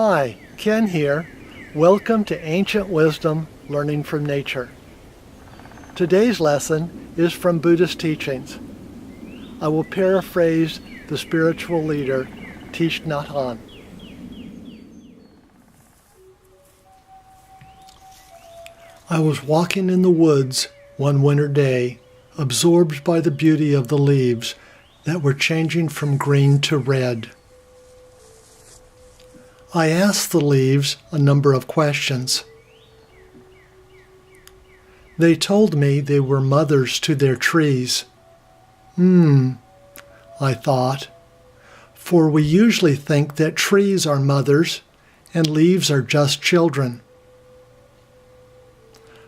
Hi, Ken here. Welcome to Ancient Wisdom, Learning from Nature. Today's lesson is from Buddhist teachings. I will paraphrase the spiritual leader, Thích Nhất Hạnh. I was walking in the woods one winter day, absorbed by the beauty of the leaves that were changing from green to red. I asked the leaves a number of questions. They told me they were mothers to their trees. I thought, for we usually think that trees are mothers and leaves are just children.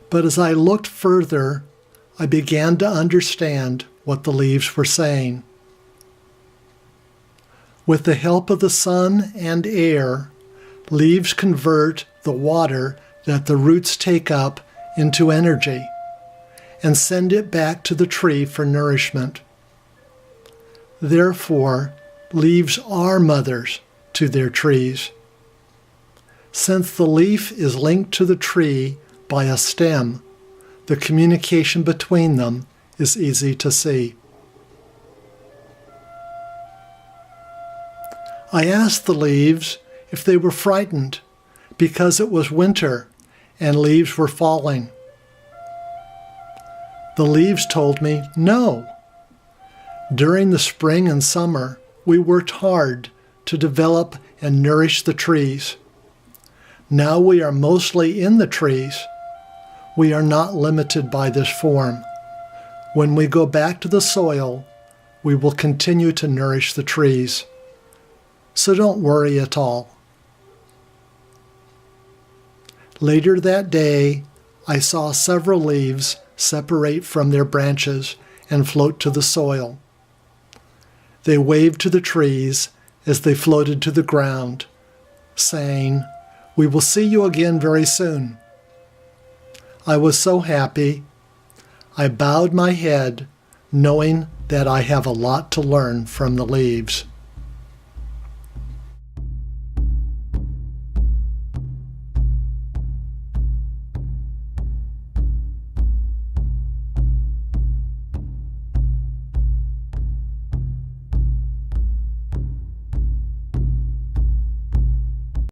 But as I looked further, I began to understand what the leaves were saying. With the help of the sun and air, leaves convert the water that the roots take up into energy and send it back to the tree for nourishment. Therefore, leaves are mothers to their trees. Since the leaf is linked to the tree by a stem, the communication between them is easy to see. I asked the leaves if they were frightened because it was winter and leaves were falling. The leaves told me no. During the spring and summer, we worked hard to develop and nourish the trees. Now we are mostly in the trees. We are not limited by this form. When we go back to the soil, we will continue to nourish the trees. So don't worry at all. Later that day, I saw several leaves separate from their branches and float to the soil. They waved to the trees as they floated to the ground, saying, "We will see you again very soon." I was so happy. I bowed my head, knowing that I have a lot to learn from the leaves.